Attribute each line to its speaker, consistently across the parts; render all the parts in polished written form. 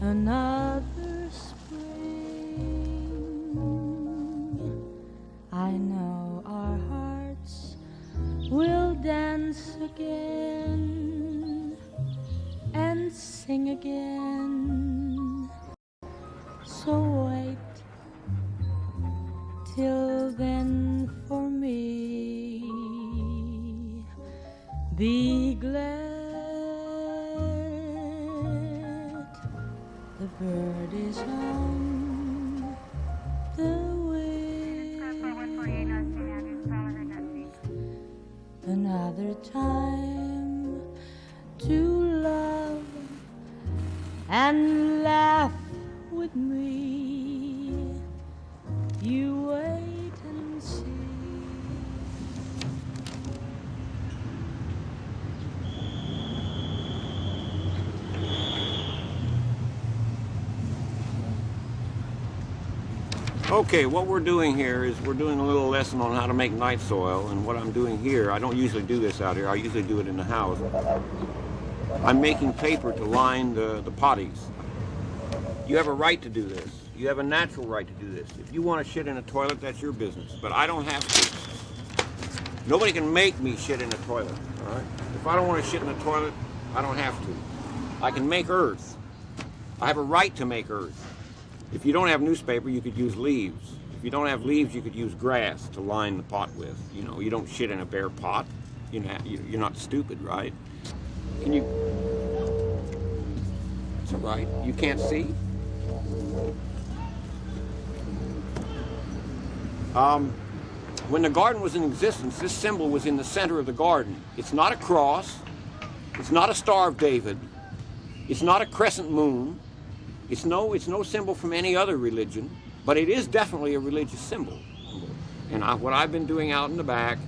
Speaker 1: another spring. I know our hearts will dance again and sing again. So wait till then for me. Be glad the bird is on the wing. Another time to love and laugh with me. You wait and see.
Speaker 2: Okay, what we're doing here is we're doing a little lesson on how to make night soil, and what I'm doing here, I don't usually do this out here, I usually do it in the house. I'm making paper to line the potties. You have a right to do this. You have a natural right to do this. If you want to shit in a toilet, that's your business, but I don't have to. Nobody can make me shit in a toilet, all right? If I don't want to shit in a toilet, I don't have to. I can make earth. I have a right to make earth. If you don't have newspaper, you could use leaves. If you don't have leaves, you could use grass to line the pot with. You know, you don't shit in a bare pot. You know, you're not stupid, right? Can you? It's all right. You can't see? When the garden was in existence, this symbol was in the center of the garden. It's not a cross. It's not a Star of David. It's not a crescent moon. It's no symbol from any other religion, but it is definitely a religious symbol. And what I've been doing out in the back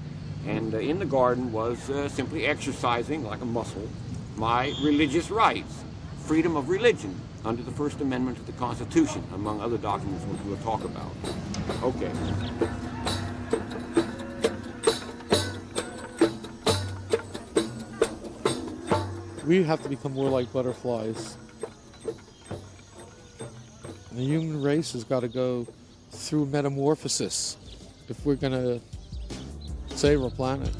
Speaker 2: and in the garden was simply exercising, like a muscle, my religious rights, freedom of religion under the First Amendment to the Constitution, among other documents which we'll talk about. Okay.
Speaker 3: We have to become more like butterflies. The human race has got to go through metamorphosis if we're going to save our planet.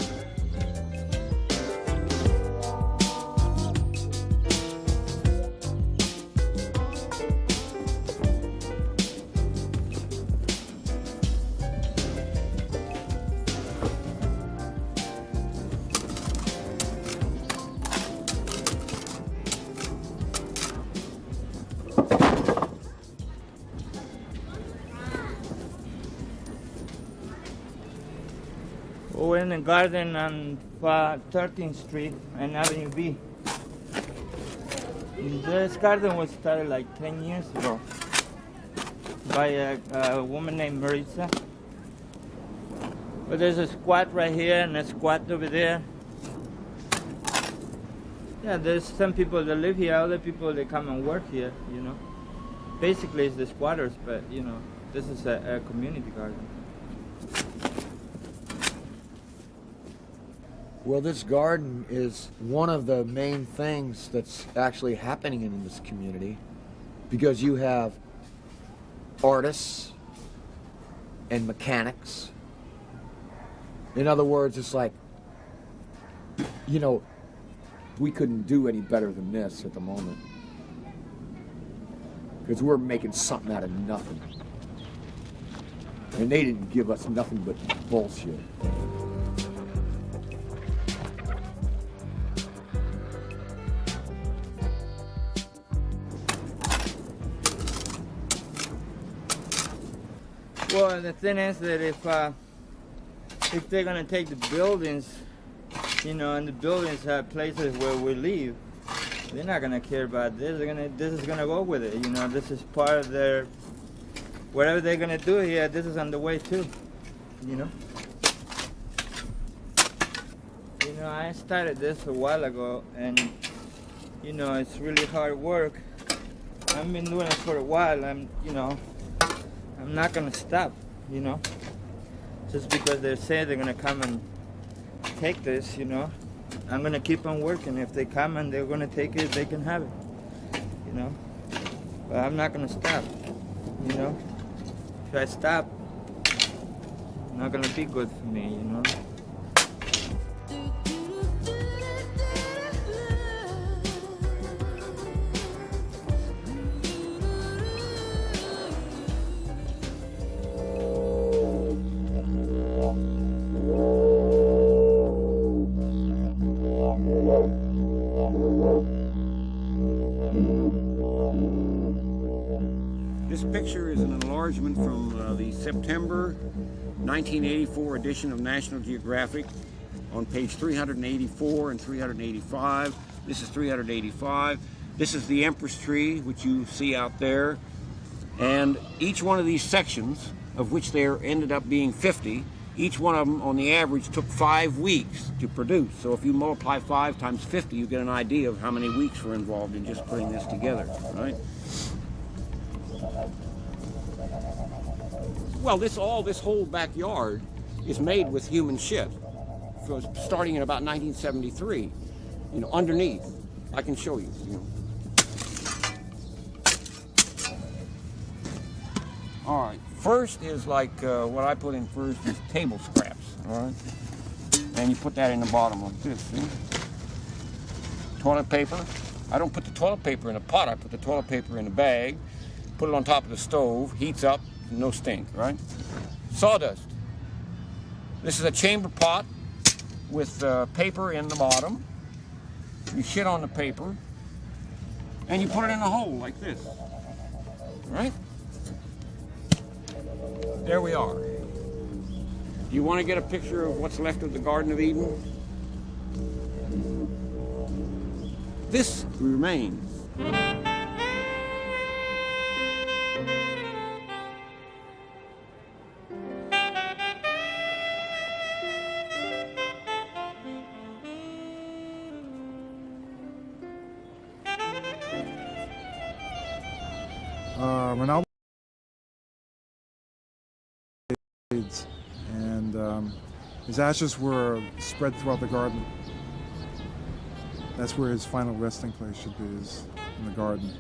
Speaker 4: We're in the garden on 13th Street and Avenue B. This garden was started like 10 years ago by a woman named Marisa. But there's a squat right here and a squat over there. Yeah, there's some people that live here, other people that come and work here, you know. Basically it's the squatters, but you know, this is a community garden.
Speaker 5: Well, this garden is one of the main things that's actually happening in this community, because you have artists and mechanics. In other words, it's like, you know, we couldn't do any better than this at the moment, because we're making something out of nothing. And they didn't give us nothing but bullshit.
Speaker 4: Well, the thing is that if they're gonna take the buildings, you know, and the buildings have places where we live, they're not gonna care about this. This is gonna go with it. You know, this is part of their, whatever they're gonna do here. This is on the way too. You know. You know, I started this a while ago, and you know, it's really hard work. I've been doing it for a while. I'm not gonna stop, you know, just because they say they're gonna come and take this, you know. I'm gonna keep on working. If they come and they're gonna take it, they can have it, you know. But I'm not gonna stop, you know? If I stop, it's not gonna be good for me, you know?
Speaker 2: This picture is an enlargement from the September 1984 edition of National Geographic on page 384 and 385. This is 385. This is the Empress tree, which you see out there. And each one of these sections, of which there ended up being 50, each one of them on the average took 5 weeks to produce. So if you multiply 5 times 50, you get an idea of how many weeks were involved in just putting this together, right? Well, this whole backyard is made with human shit. So starting in about 1973, you know, underneath. I can show you, you know. All right, first is like what I put in first is table scraps, all right? And you put that in the bottom like this, see? Toilet paper. I don't put the toilet paper in a pot, I put the toilet paper in a bag, put it on top of the stove, heats up, no stink, right? Sawdust. This is a chamber pot with paper in the bottom. You shit on the paper, and you put it in a hole like this, right? There we are. Do you want to get a picture of what's left of the Garden of Eden? This remains.
Speaker 6: Ronaldo and his ashes were spread throughout the garden. That's where his final resting place should be, is in the garden.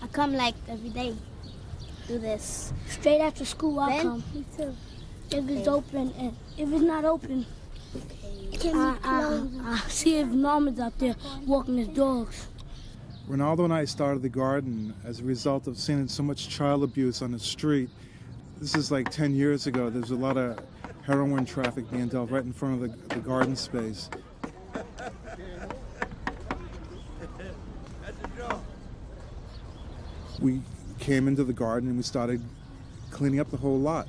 Speaker 7: I come like every day, do this.
Speaker 8: Straight after school, I'll
Speaker 7: Then?
Speaker 8: come. Me too. If it's open, and if it's not open, I see if Norman's out there walking his dogs.
Speaker 6: Ronaldo and I started the garden as a result of seeing so much child abuse on the street. This is like 10 years ago. There's a lot of heroin traffic being dealt right in front of the garden space. We came into the garden and we started cleaning up the whole lot.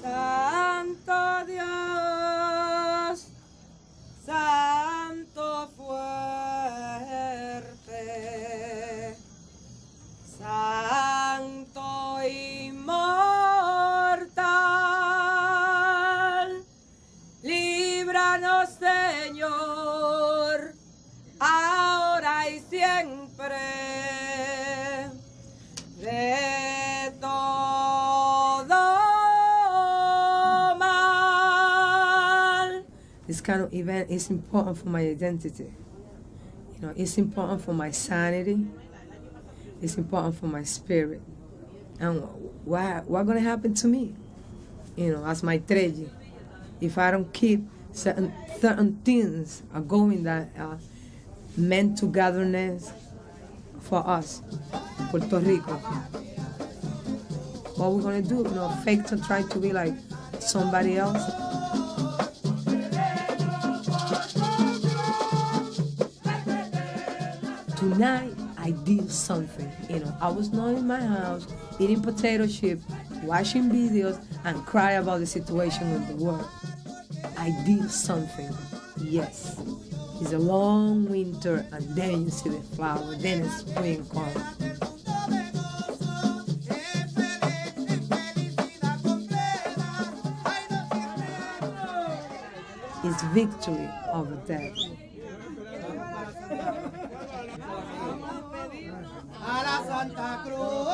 Speaker 1: Santo Dios, Santo fuerte, Santo inmortal, líbranos Señor, ahora y siempre, de todo mal.
Speaker 9: This kind of event is important for my identity. You know, it's important for my sanity. It's important for my spirit. And what's gonna happen to me? as my treasure. If I don't keep certain things are going that meant togetherness for us, Puerto Rico. What we're gonna do, fake to try to be like somebody else. Tonight, I did something. I was not in my house eating potato chips, watching videos, and cry about the situation in the world. I did something. Yes. It's a long winter, and then you see the flower, then spring comes. It's victory over death.
Speaker 10: A la Santa Cruz,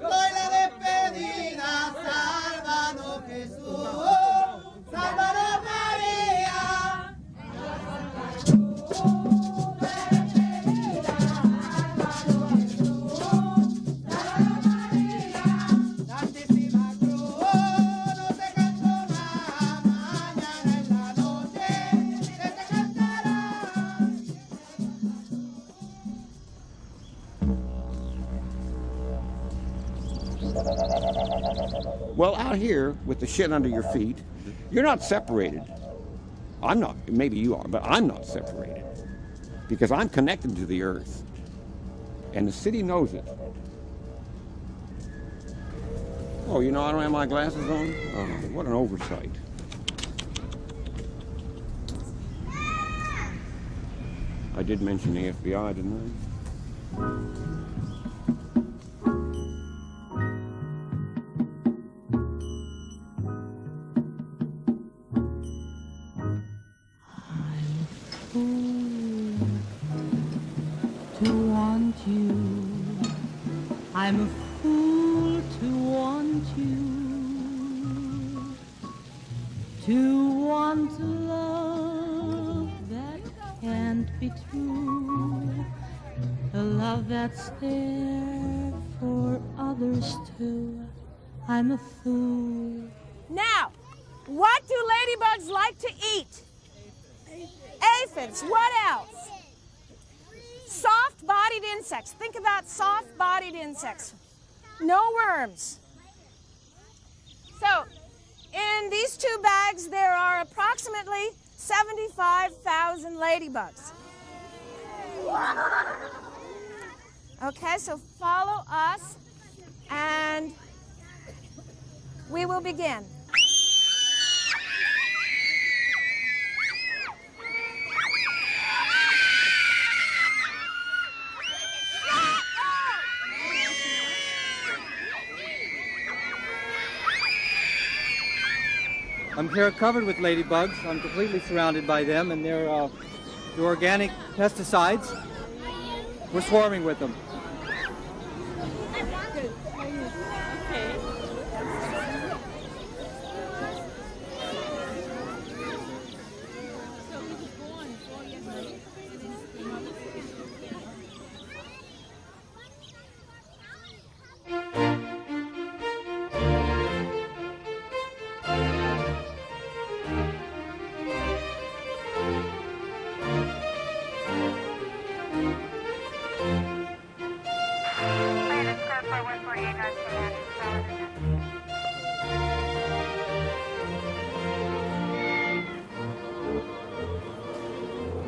Speaker 10: doy la despedida, sálvanos Jesús, sálvanos María. Santísima Cruz, no se cansó más, mañana en la noche se te cantará.
Speaker 2: Well, out here with the shit under your feet, you're not separated. I'm not. Maybe you are, but I'm not separated because I'm connected to the earth, and the city knows it. Oh, I don't have my glasses on? Oh, what an oversight. I did mention the FBI, didn't I?
Speaker 11: I'm a fool to want you, to want a love that can't be true, a love that's there for others too. I'm a fool.
Speaker 12: Now, what do ladybugs like to eat? Aphids. What else? Soft-bodied insects. Think about soft-bodied insects. No worms. So, in these 2 bags, there are approximately 75,000 ladybugs. Okay, so follow us, and we will begin.
Speaker 13: I'm here covered with ladybugs. I'm completely surrounded by them, and they're organic pesticides. We're swarming with them.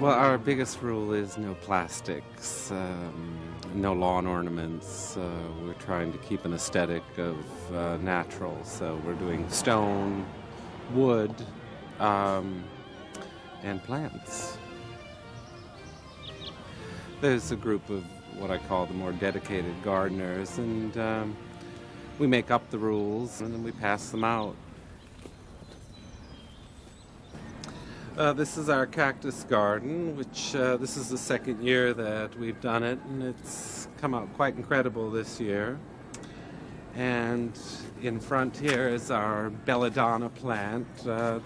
Speaker 14: Well, our biggest rule is no plastics, no lawn ornaments. We're trying to keep an aesthetic of natural, so we're doing stone, wood, and plants. There's a group of what I call the more dedicated gardeners, and we make up the rules and then we pass them out. This is our cactus garden, which this is the second year that we've done it, and it's come out quite incredible this year. And in front here is our belladonna plant.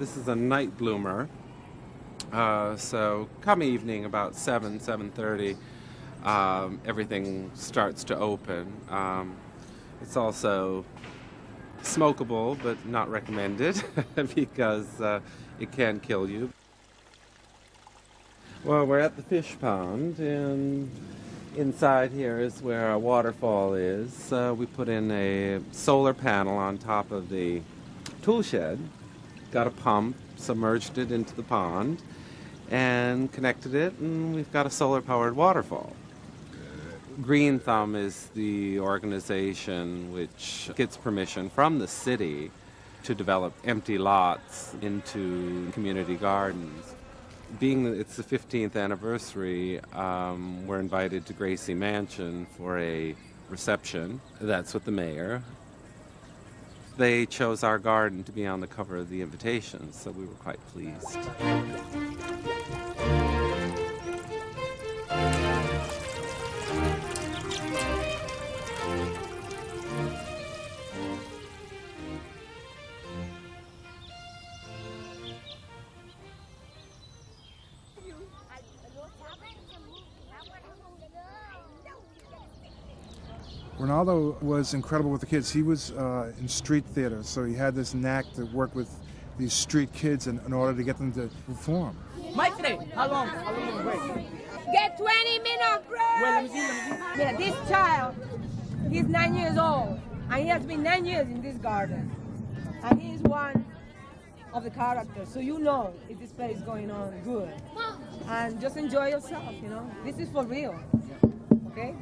Speaker 14: This is a night bloomer. So come evening about 7:30, everything starts to open. It's also smokable, but not recommended because it can kill you. Well, we're at the fish pond, and inside here is where our waterfall is. We put in a solar panel on top of the tool shed, got a pump, submerged it into the pond, and connected it, and we've got a solar-powered waterfall. Green Thumb is the organization which gets permission from the city to develop empty lots into community gardens. Being that it's the 15th anniversary, we're invited to Gracie Mansion for a reception. That's with the mayor. They chose our garden to be on the cover of the invitation, so we were quite pleased.
Speaker 6: Ronaldo was incredible with the kids. He was in street theater, so he had this knack to work with these street kids in order to get them to perform.
Speaker 1: Maestre, how long break? Get 20 minutes break! Well, let me see. Yeah, this child, he's 9 years old, and he has been 9 years in this garden. And he is one of the characters, so you know if this play is going on good. And just enjoy yourself, you know. This is for real, okay?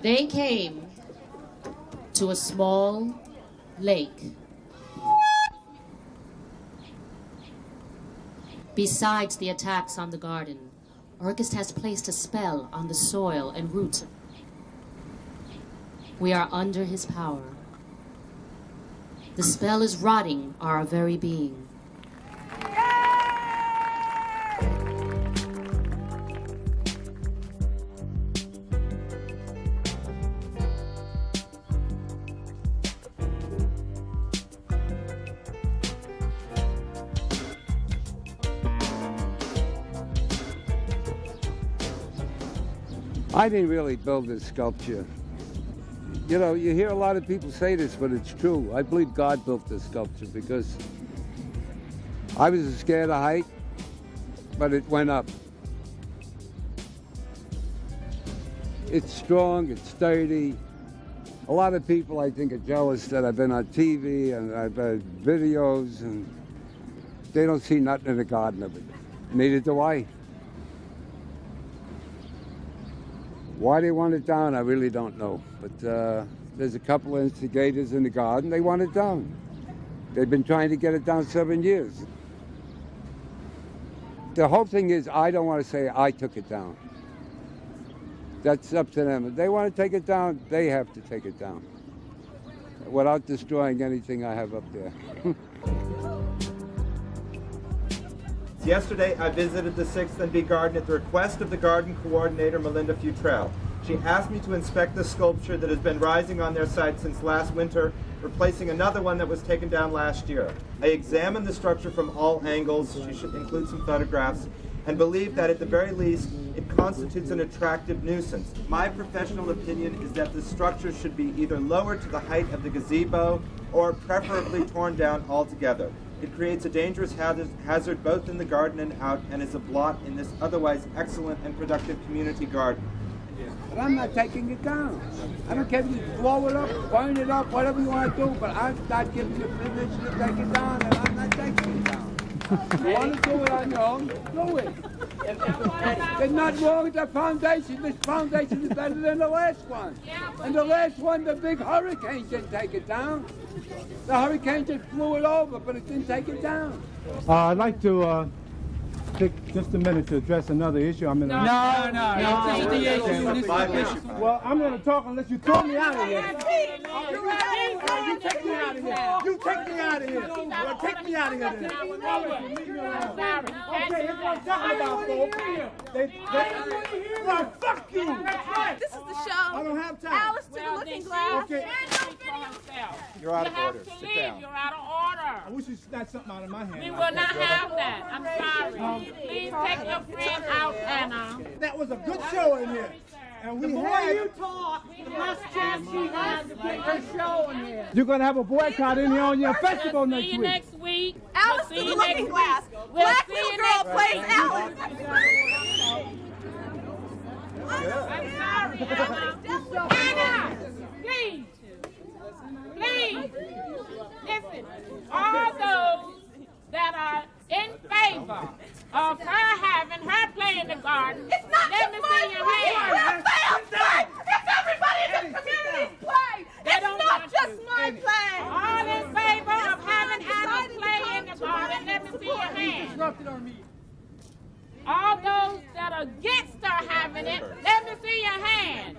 Speaker 15: They came to a small lake. Besides the attacks on the garden, Orchis has placed a spell on the soil and roots. We are under his power. The spell is rotting our very being.
Speaker 16: I didn't really build this sculpture. You know, you hear a lot of people say this, but it's true. I believe God built this sculpture because I was scared of height, but it went up. It's strong, it's sturdy. A lot of people, I think, are jealous that I've been on TV and I've had videos, and they don't see nothing in the garden of it. Neither do I. Why they want it down, I really don't know. But there's a couple of instigators in the garden, they want it down. They've been trying to get it down 7 years. The whole thing is, I don't want to say I took it down. That's up to them. If they want to take it down, they have to take it down without destroying anything I have up there.
Speaker 17: Yesterday, I visited the 6th and B Garden at the request of the garden coordinator, Melinda Futrell. She asked me to inspect the sculpture that has been rising on their site since last winter, replacing another one that was taken down last year. I examined the structure from all angles, she should include some photographs, and believe that at the very least, it constitutes an attractive nuisance. My professional opinion is that the structure should be either lowered to the height of the gazebo or preferably torn down altogether. It creates a dangerous hazard both in the garden and out, and is a blot in this otherwise excellent and productive community garden.
Speaker 16: But I'm not taking it down. I don't care if you blow it up, burn it up, whatever you want to do, but I'm not giving you permission to take it down, and I'm not taking it down. If you want to do it on your own, do it. There's nothing wrong with the foundation. This foundation is better than the last one. And the last one, the big hurricane didn't take it down. The hurricane just blew it over, but it didn't take it down.
Speaker 18: I'd like to take just a minute to address another issue.
Speaker 10: No.
Speaker 18: This is the issue. Well, I'm going to talk unless you throw me out of here. You take me out of here. You take me out of here. Well, take me out of here then. Okay, here's what I'm talking about, folks. No, fuck you.
Speaker 12: This is the show.
Speaker 18: I don't have time.
Speaker 12: Alice to the Looking Glass.
Speaker 18: Okay.
Speaker 17: You're out of order. Sit down.
Speaker 10: You're out of order.
Speaker 18: I wish you snatched something out of my hand.
Speaker 10: We will not have that. I'm sorry. Please take your friend out, Anna.
Speaker 18: That was a good show in here. And we had...
Speaker 10: you talk, the less chance she has to get her show in here.
Speaker 18: You're going to have a boycott in here on your festival next
Speaker 10: See you
Speaker 18: week.
Speaker 10: next week.
Speaker 1: Alice
Speaker 10: We'll
Speaker 1: to
Speaker 10: see
Speaker 1: the
Speaker 10: you
Speaker 1: looking
Speaker 10: next
Speaker 1: glass.
Speaker 10: week.
Speaker 1: Black
Speaker 10: We'll see
Speaker 1: little
Speaker 10: you
Speaker 1: girl
Speaker 10: next
Speaker 1: plays
Speaker 10: week.
Speaker 1: Alice.
Speaker 10: I'm sorry, Anna. Anna, please. Please. Listen, all those that are in favor of her having her play in the garden, let me see your hand.
Speaker 1: It's everybody in the community's play. It's not just my play.
Speaker 10: All in favor of having Anna play in the garden, let me see your hand. All those that are against her having it, let me see your hand.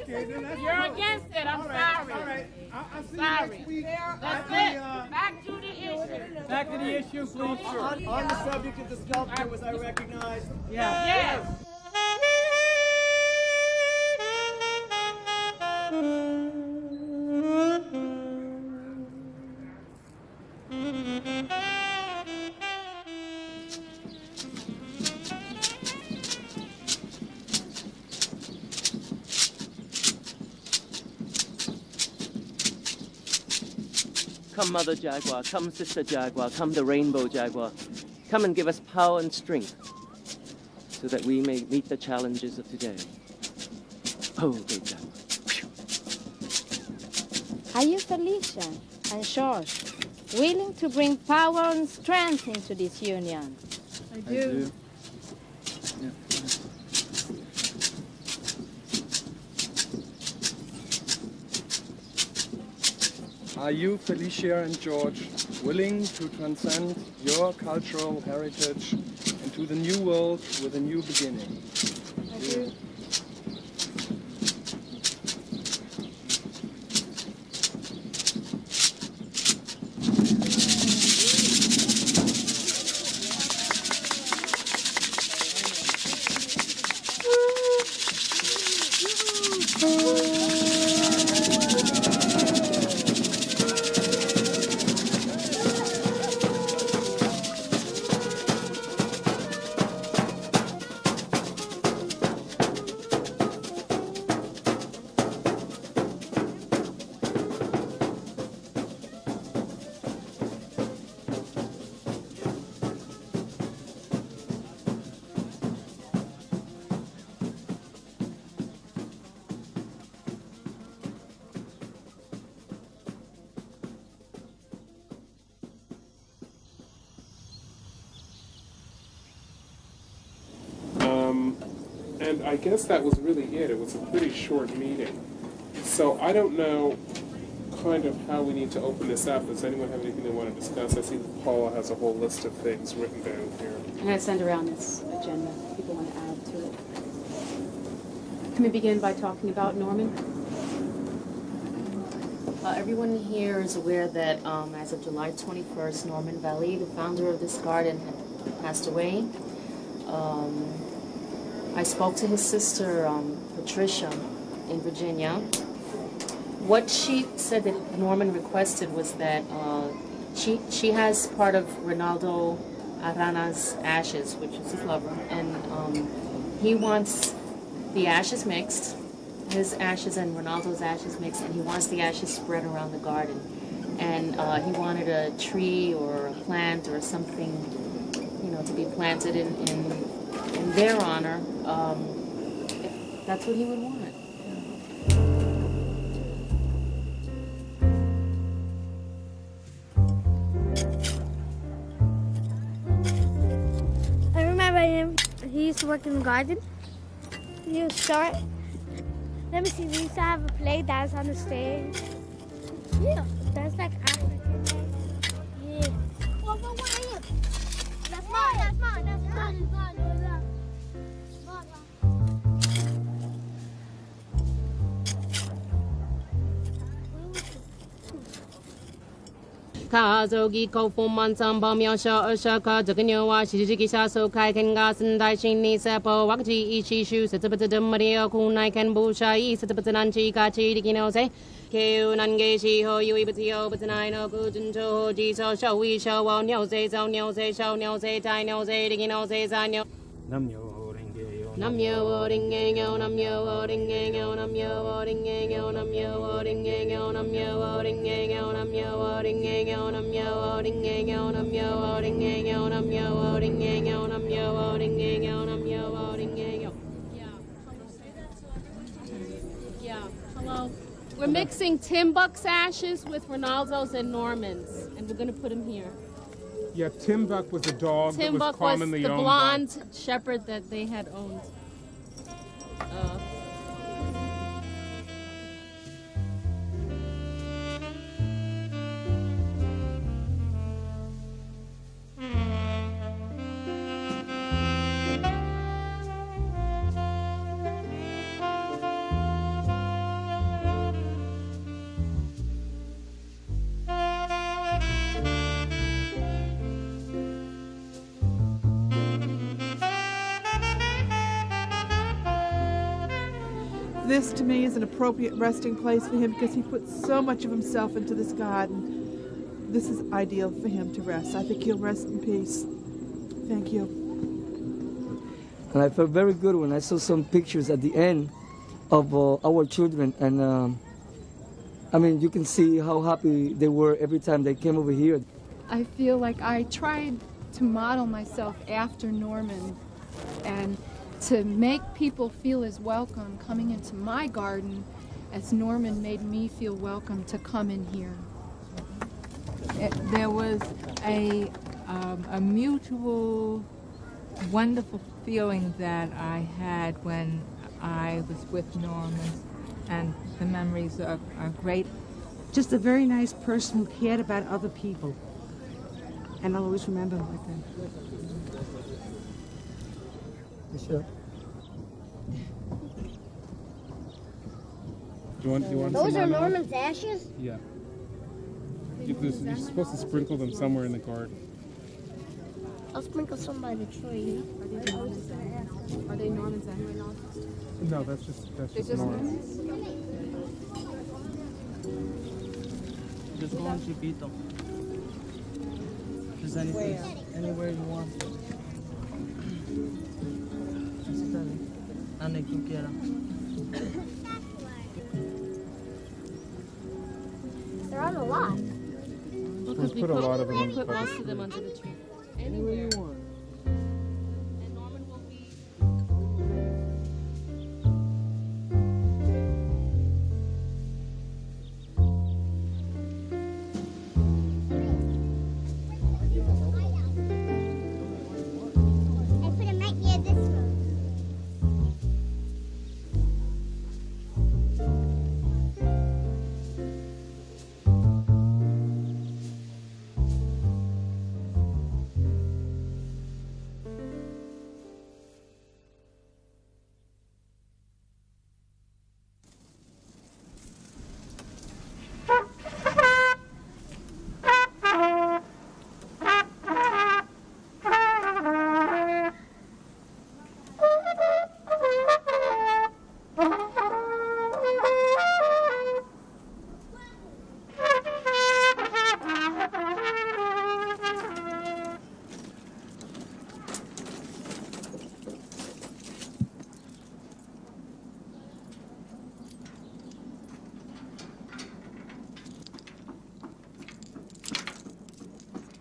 Speaker 10: You're against it, I'm sorry.
Speaker 18: All right. I'll see
Speaker 10: Sorry.
Speaker 18: you next week.
Speaker 10: That's it. Back to the issue.
Speaker 18: Back to the issue, please.
Speaker 19: On the subject of the sculpture, was I recognized?
Speaker 10: Yes.
Speaker 20: Come, Mother Jaguar, come, Sister Jaguar, come, the Rainbow Jaguar. Come and give us power and strength so that we may meet the challenges of today. Oh, great Jaguar.
Speaker 21: Are you, Felicia and George, willing to bring power and strength into this union?
Speaker 22: I do.
Speaker 23: Are you, Felicia and George, willing to transcend your cultural heritage into the new world with a new beginning?
Speaker 22: I do.
Speaker 24: And I guess that was really it. It was a pretty short meeting. So I don't know kind of how we need to open this up. Does anyone have anything they want to discuss? I see that Paula has a whole list of things written down here.
Speaker 25: I'm going to send around this agenda if people want to add to it. Can we begin by talking about Norman?
Speaker 15: Everyone here is aware that as of July 21st, Norman Valley, the founder of this garden, had passed away. I spoke to his sister, Patricia, in Virginia. What she said that Norman requested was that she has part of Ronaldo Arana's ashes, which is his lover, and he wants the ashes mixed, his ashes and Ronaldo's ashes mixed, and he wants the ashes spread around the garden. And he wanted a tree or a plant or something, you know, to be planted in their honor. If that's what he would want.
Speaker 8: I remember him. He used to work in the garden. He was short. Let me see. We used to have a play dance on the stage. Yeah, that's like African. Yeah. Well, what are you? That's mine. That's mine. That's mine. That's mine.
Speaker 3: 卡走给口风满藏包苗小二小卡这个牛啊西西给下手开看嘎森带心里塞包瓦克基一起修塞这不这这么的苦奈看不下意塞这不这难起嘎起的给牛塞。Kêu nan gây si ho yêu bất yêu bất nai no cứ chân châu chỉ sao sao uy sao vào nhau dây sao nhau dây sao nhau dây tai nhau dây đi nhau dây ra nhau
Speaker 4: Nam nhiều hồ đình ghê yo
Speaker 3: Nam nhiều hồ đình ghê nhau Nam nhiều hồ đình ghê nhau Nam nhiều hồ đình ghê nhau Nam nhiều hồ đình ghê nhau Nam nhiều hồ đình ghê nhau Nam nhiều hồ đình ghê nhau Nam nhiều hồ đình ghê nhau Nam nhiều hồ đình ghê nhau Nam nhiều hồ đình ghê nhau Nam nhiều hồ đình ghê nhau Nam nhiều hồ đình ghê nhau. Yeah. Hello. We're mixing Timbuk's ashes with Ronaldo's and Norman's, and we're going to put them here.
Speaker 24: Yeah, Timbuk was a dog that was commonly
Speaker 3: the
Speaker 24: owned
Speaker 3: blonde shepherd that they had owned.
Speaker 5: This, to me, is an appropriate resting place for him because he put so much of himself into this garden. This is ideal for him to rest. I think he'll rest in peace. Thank you.
Speaker 7: And I felt very good when I saw some pictures at the end of our children. And I mean, you can see how happy they were every time they came over here.
Speaker 22: I feel like I tried to model myself after Norman and to make people feel as welcome coming into my garden as Norman made me feel welcome to come in here.
Speaker 9: There was a mutual, wonderful feeling that I had when I was with Norman, and the memories are great.
Speaker 26: Just a very nice person who cared about other people, and I'll always remember him like that.
Speaker 6: Sure. You want
Speaker 8: Those
Speaker 6: some
Speaker 8: are
Speaker 6: now?
Speaker 8: Norman's ashes?
Speaker 24: Yeah. You're supposed to sprinkle them somewhere in the garden.
Speaker 8: I'll sprinkle some by the tree.
Speaker 25: Are they Norman's anyway?
Speaker 24: No, that's just Norman.
Speaker 27: Just go on Chipito. Just anywhere you want. Donde tú quieras.
Speaker 8: They're on a lot.
Speaker 3: Because we
Speaker 24: put a lot of them in
Speaker 3: we
Speaker 24: the
Speaker 3: put
Speaker 24: garden.
Speaker 3: most of them under the tree.
Speaker 27: Anywhere you want.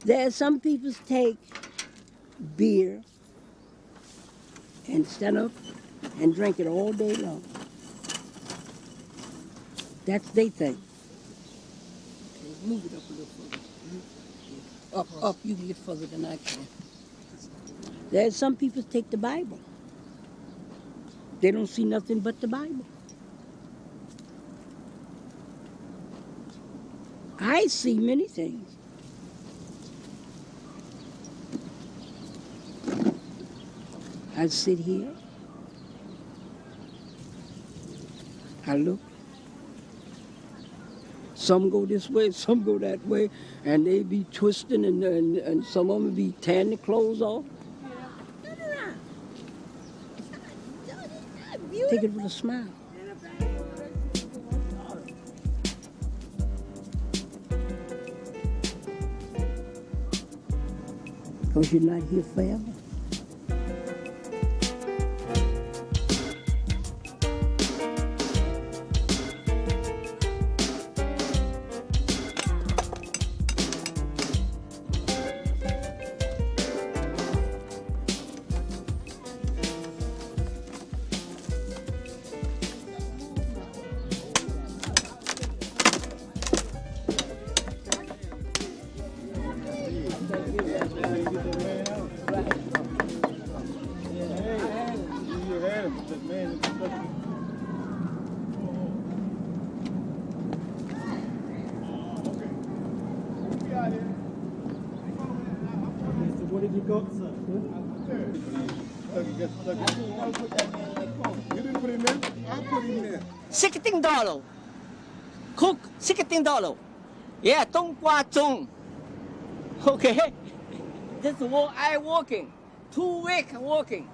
Speaker 28: There are some people take beer and stand up and drink it all day long. That's their thing. Move it up a little further. Up, you can get further than I can. There are some people take the Bible. They don't see nothing but the Bible. I see many things. I sit here, I look, Some go this way, some go that way, and they be twisting, and some of them be tearing their clothes off. Take it with a smile. Because you're not here forever.
Speaker 18: What did you got, sir? You didn't put him in? I put him in.
Speaker 28: $16. Cook, $16. Yeah, Dong Qua Chung. Okay. This is what I working. 2 weeks working.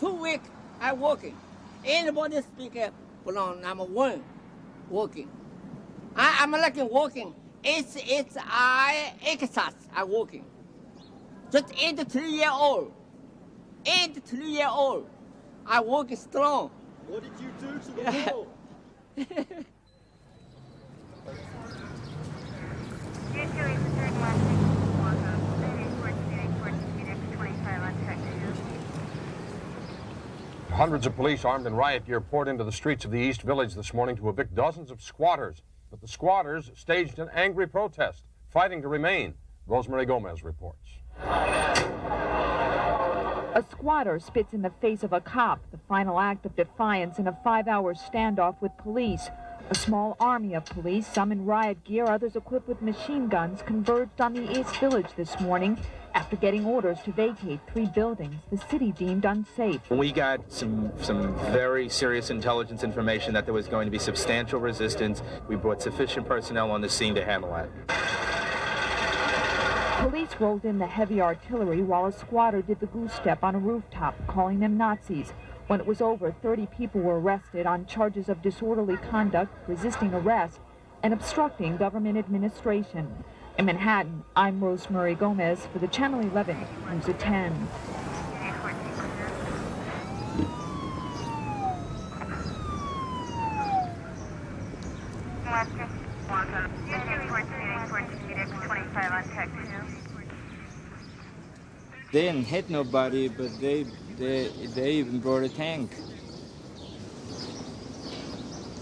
Speaker 28: 2 weeks I working. Anybody speaking, but on number 1 working. I'm like working. It's I exercise I working. Just 83-year-old. 83-year-old. I work strong.
Speaker 19: What did you do to the wall?
Speaker 1: Hundreds of police armed in riot gear poured into the streets of the East Village this morning to evict dozens of squatters. But the squatters staged an angry protest, fighting to remain. Rosemary Gomez reports.
Speaker 2: A squatter spits in the face of a cop, the final act of defiance in a 5-hour standoff with police. A small army of police, some in riot gear, others equipped with machine guns, converged on the East Village this morning after getting orders to vacate 3 buildings the city deemed unsafe.
Speaker 11: We got some very serious intelligence information that there was going to be substantial resistance. We brought sufficient personnel on the scene to handle that.
Speaker 2: Police rolled in the heavy artillery while a squatter did the goose step on a rooftop, calling them Nazis. When it was over, 30 people were arrested on charges of disorderly conduct, resisting arrest, and obstructing government administration. In Manhattan, I'm Rosemary Gomez for the Channel 11 News at 10.
Speaker 12: They didn't hit nobody, but they even brought a tank.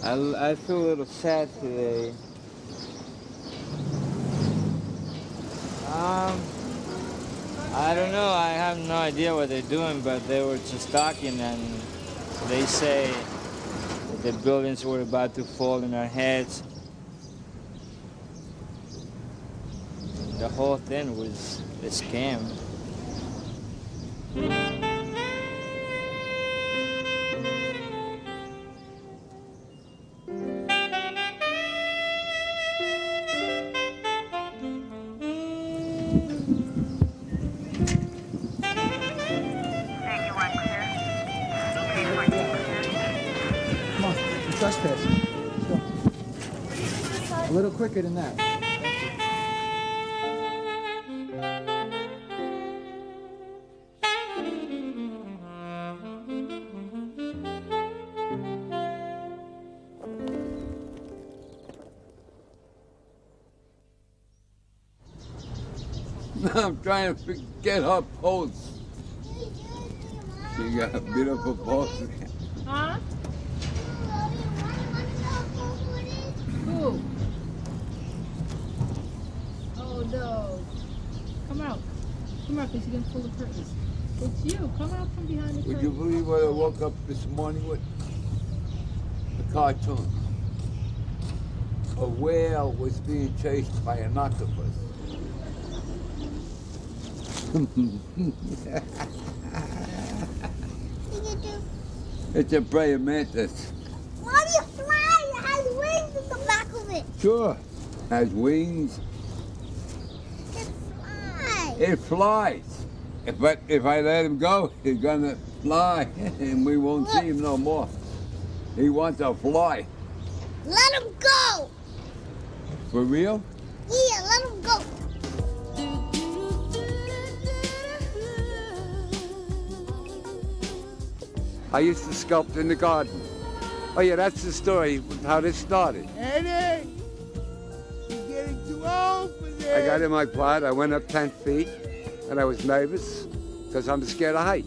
Speaker 12: I feel a little sad today. I don't know. I have no idea what they're doing, but they were just talking, and they say that the buildings were about to fall in our heads. The whole thing was a scam.
Speaker 13: Trespassing. Let's go. A little quicker than that.
Speaker 14: I'm trying to forget her pulse. She got a bit of a pulse.
Speaker 10: Huh? Who? Oh no. Come out. Come out, because you're going to pull the curtains. It's you. Come out from behind the curtains.
Speaker 14: Would you believe what I woke up this morning with? A cartoon. A whale was being chased by an octopus. It's a praying mantis.
Speaker 8: Why do you fly? It has wings at the back of it.
Speaker 14: Sure. Has wings. It flies. But if I let him go, he's gonna fly, and we won't see him no more. He wants to fly.
Speaker 8: Let him go!
Speaker 14: For real?
Speaker 8: Yeah, let him go.
Speaker 14: I used to sculpt in the garden. Oh yeah, that's the story of how this started.
Speaker 18: Eddie, you're getting too old for this.
Speaker 14: I got in my plot, I went up 10 feet, and I was nervous, because I'm scared of height.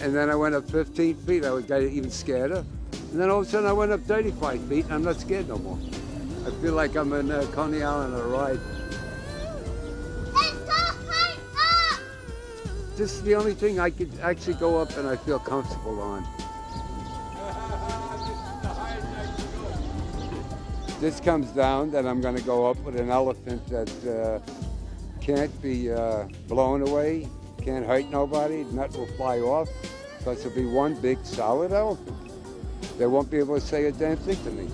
Speaker 14: And then I went up 15 feet, I got even scared. And then all of a sudden I went up 35 feet, and I'm not scared no more. I feel like I'm in Coney Island on a ride. This is the only thing I could actually go up and I feel comfortable on. This comes down, then I'm going to go up with an elephant that can't be blown away, can't hurt nobody, nut will fly off, because it'll be one big solid elephant. They won't be able to say a damn thing to me.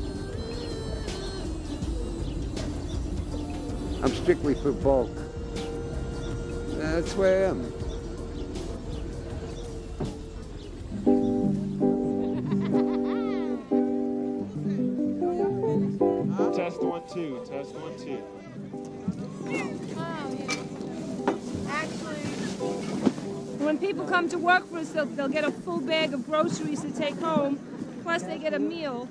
Speaker 14: I'm strictly for bulk. That's where I am.
Speaker 4: Test 1, 2. Test 1, 2.
Speaker 5: When people come to work for us, they'll get a full bag of groceries to take home, plus they get a meal,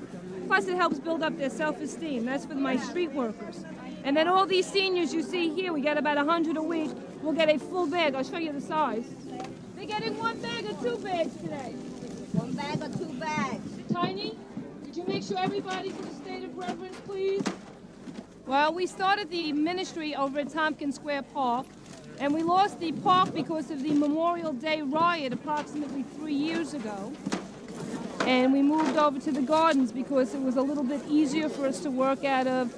Speaker 5: plus it helps build up their self-esteem. That's for my street workers. And then all these seniors you see here, we get about 100 a week, we'll get a full bag. I'll show you the size. They're getting 1 bag or 2 bags today.
Speaker 15: 1 bag or 2 bags?
Speaker 5: Tiny, could you make sure everybody's in a state of reverence, please? Well, we started the ministry over at Tompkins Square Park, and we lost the park because of the Memorial Day riot approximately 3 years ago. And we moved over to the gardens because it was a little bit easier for us to work out of.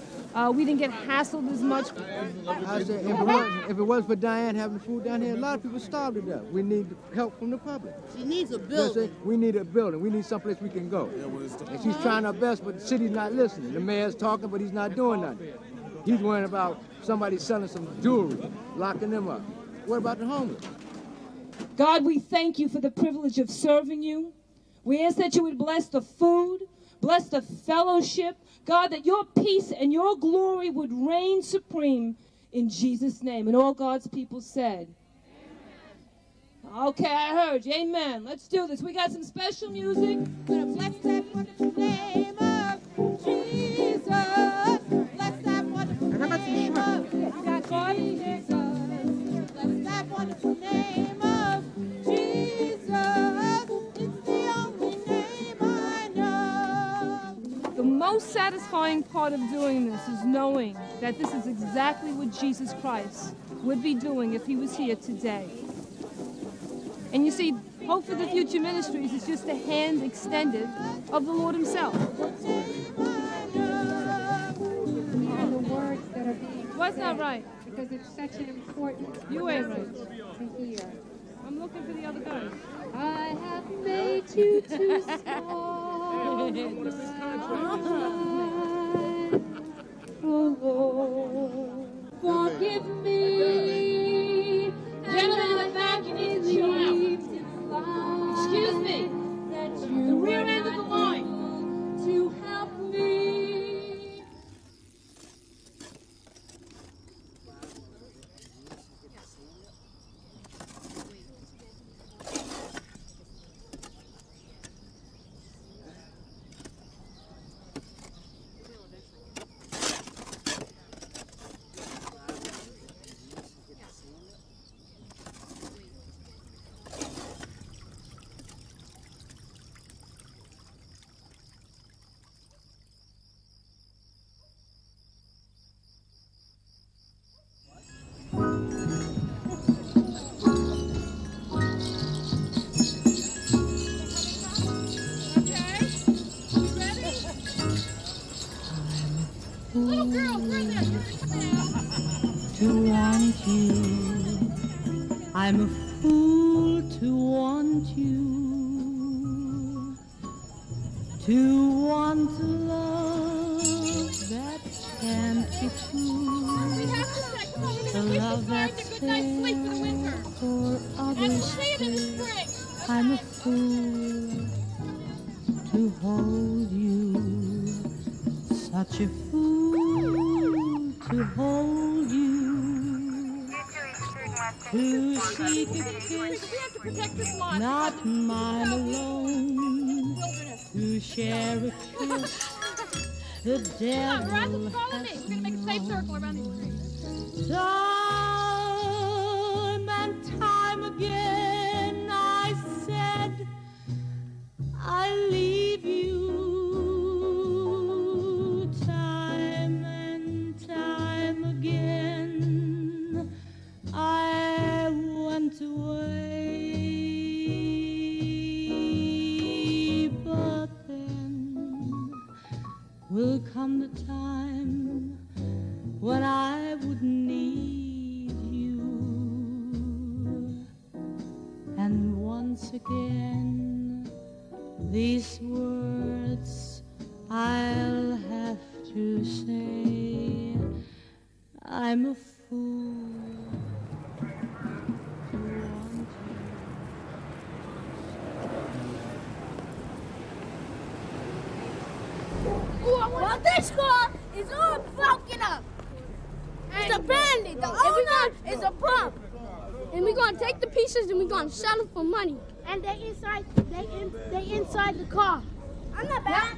Speaker 5: We didn't get hassled as much.
Speaker 18: I said, if it was for Diane having food down here, a lot of people starved to death. We need help from the public.
Speaker 15: She needs a building.
Speaker 18: We need a building. We need someplace we can go. And she's trying her best, but the city's not listening. The mayor's talking, but he's not doing nothing. He's worrying about somebody selling some jewelry, locking them up. What about the homeless?
Speaker 5: God, we thank you for the privilege of serving you. We ask that you would bless the food, bless the fellowship. God, that your peace and your glory would reign supreme in Jesus' name. And all God's people said, amen. Okay, I heard you. Amen. Let's do this. We got some special music. We're going to bless that wonderful name of Jesus. Bless that wonderful name of Jesus. Bless that wonderful name of Jesus. It's the only name I know. The most satisfying part of doing this is knowing that this is exactly what Jesus Christ would be doing if he was here today. And you see, Hope for the Future Ministries is just a hand extended of the Lord himself.
Speaker 22: And the words that are being
Speaker 5: What's not right?
Speaker 22: Because it's such an important
Speaker 5: You ain't right.
Speaker 22: to hear.
Speaker 5: I'm looking for the other guys.
Speaker 22: I have made you too small. Oh Lord, forgive me.
Speaker 5: Gentlemen in the back, you need to chill out. Excuse me. The rear end of the line.
Speaker 22: To help me.
Speaker 5: Little girl, bring that.
Speaker 16: To want you, I'm a fool to want you, to want love that's mercy too. The love that's there for others' sake. I'm a fool to hold you, such a fool to hold you, to seek a kiss, not mine alone, to share a kiss, the devil has known. We're gonna make a safe circle around these trees. Time and time again I said I leave you. Time and time again I went away. But then will come the time when I would need you. And once again these words I'll have to say. I'm a fool to want
Speaker 8: you. Well, this car is all broken up. It's abandoned. The owner is a bum. And we're gonna take the pieces and we're gonna sell them for money. And they inside the car. I'm not bad.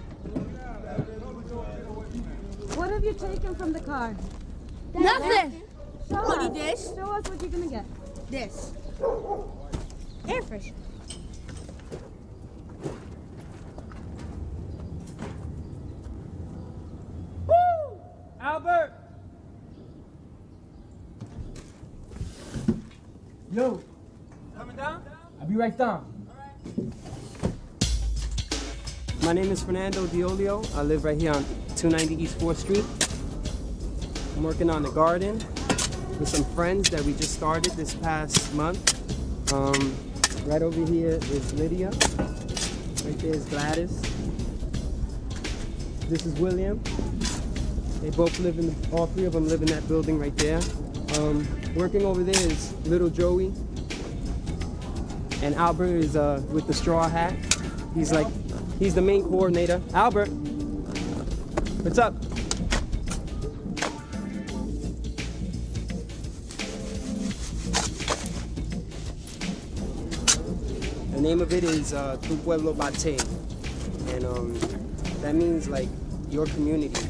Speaker 6: What have you taken from the car?
Speaker 8: Nothing.
Speaker 6: Show us. Show us what you're gonna get.
Speaker 8: This. Air freshener.
Speaker 6: Woo! Albert!
Speaker 7: Yo.
Speaker 6: Coming down?
Speaker 7: I'll be right down. My name is Fernando Diolio. I live right here on 290 East 4th Street. I'm working on the garden with some friends that we just started this past month. Right over here is Lydia. Right there is Gladys. This is William. They both live in, all three of them live in that building right there. Working over there is little Joey. And Albert is with the straw hat. He's the main coordinator. Albert, what's up? The name of it is Tu Pueblo Bate. And that means like your community.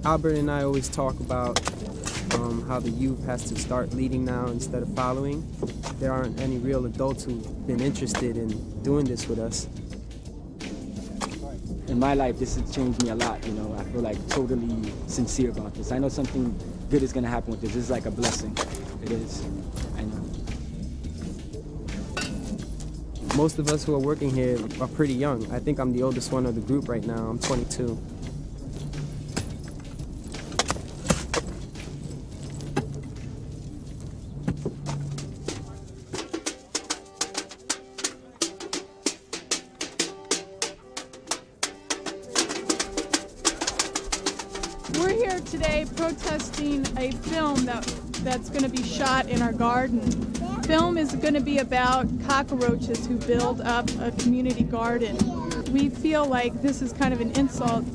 Speaker 7: Albert and I always talk about how the youth has to start leading now instead of following. There aren't any real adults who've been interested in doing this with us.
Speaker 9: In my life, this has changed me a lot, you know. I feel like totally sincere about this. I know something good is gonna happen with this. This is like a blessing. It is, I know.
Speaker 7: Most of us who are working here are pretty young. I think I'm the oldest one of the group right now. I'm 22.
Speaker 22: We're here today protesting a film that's going to be shot in our garden. Film is going to be about cockroaches who build up a community garden. We feel like this is kind of an insult.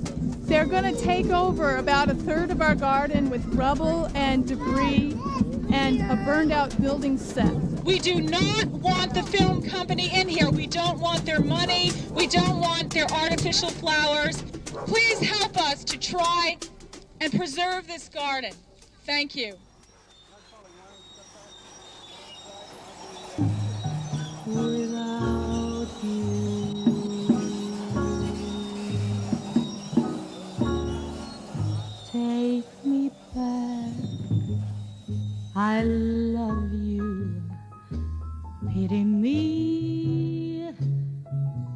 Speaker 22: They're going to take over about a third of our garden with rubble and debris and a burned out building set.
Speaker 17: We do not want the film company in here. We don't want their money. We don't want their artificial flowers. Please help us to try and preserve this garden. Thank you.
Speaker 16: Without you, take me back. I love you. Pity me.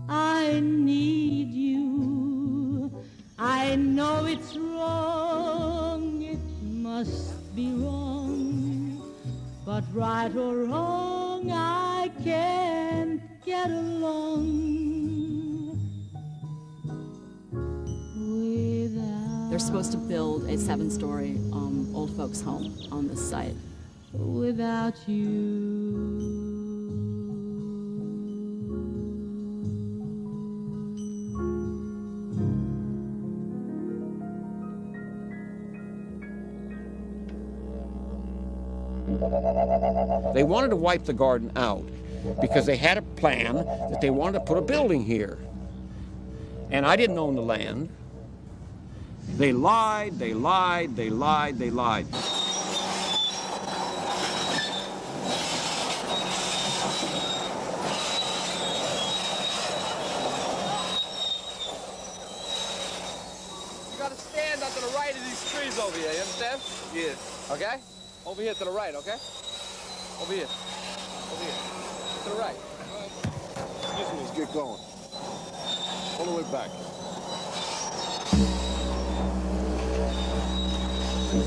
Speaker 16: I need you. I know it's wrong. It must be wrong. But right or wrong, I can't get along without
Speaker 3: They're supposed to build a 7-story old folks home on this site.
Speaker 16: Without you.
Speaker 20: They wanted to wipe the garden out because they had a plan that they wanted to put a building here. And I didn't own the land. They lied, they lied, they lied, they lied.
Speaker 21: You gotta stand up to the right of these trees over here, you understand? Yeah. Okay? Over here to the right, okay? Over here. Over here. To the right.
Speaker 19: Excuse me, let's get going. All the way back.
Speaker 20: I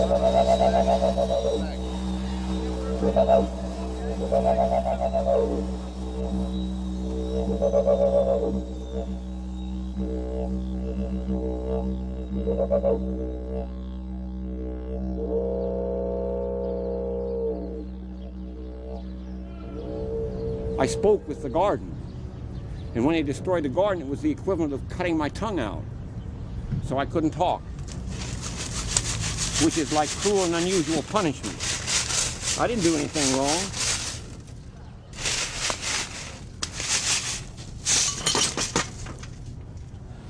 Speaker 20: spoke with the garden. And when they destroyed the garden, it was the equivalent of cutting my tongue out. So I couldn't talk, which is like cruel and unusual punishment. I didn't do anything wrong.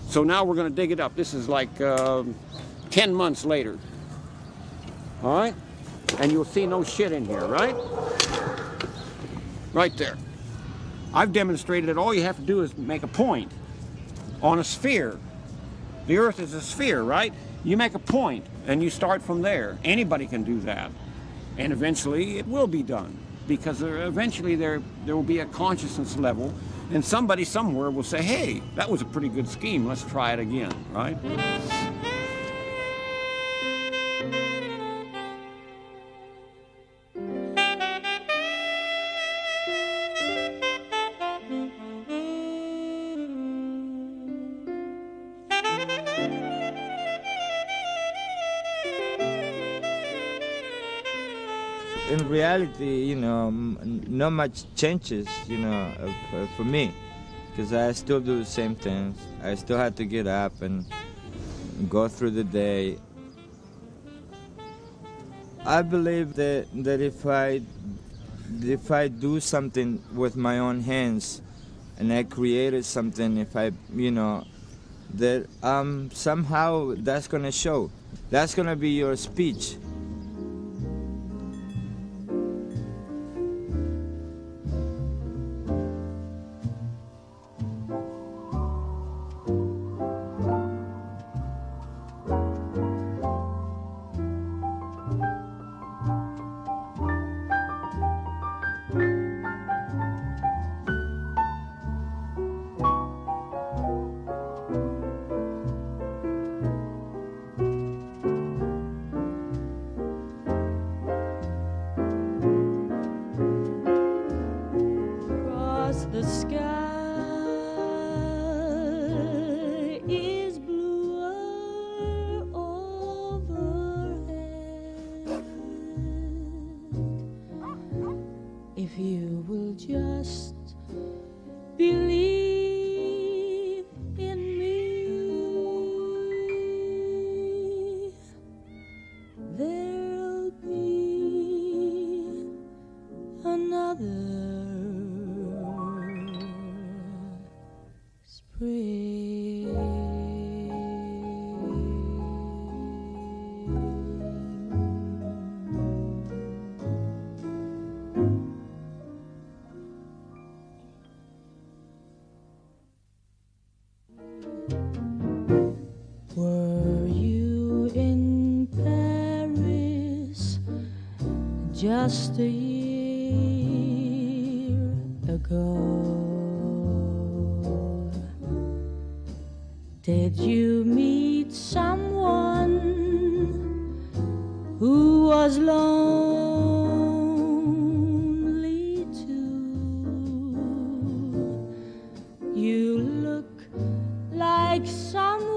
Speaker 20: So now we're going to dig it up. This is like 10 months later. All right? And you'll see no shit in here, right? Right there. I've demonstrated that all you have to do is make a point on a sphere. The Earth is a sphere, right? You make a point and you start from there. Anybody can do that. And eventually it will be done, because eventually there will be a consciousness level, and somebody somewhere will say, hey, that was a pretty good scheme, let's try it again, right?
Speaker 12: In reality, you know, not much changes, you know, for me, because I still do the same things. I still have to get up and go through the day. I believe that if I do something with my own hands, and I created something, if I, you know, that somehow that's gonna show. That's gonna be your speech.
Speaker 16: The sky is bluer overhead. If you will just believe in me, there'll be another Were you in Paris just a year ago? Did you meet someone who was lonely too? You look like someone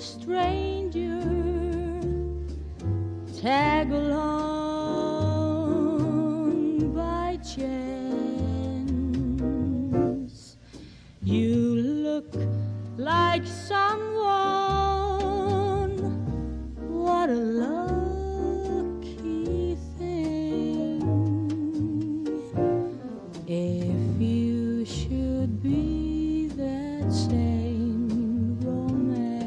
Speaker 16: stranger tag along by chance. You look like someone, what a lucky thing. If you should be that same romance.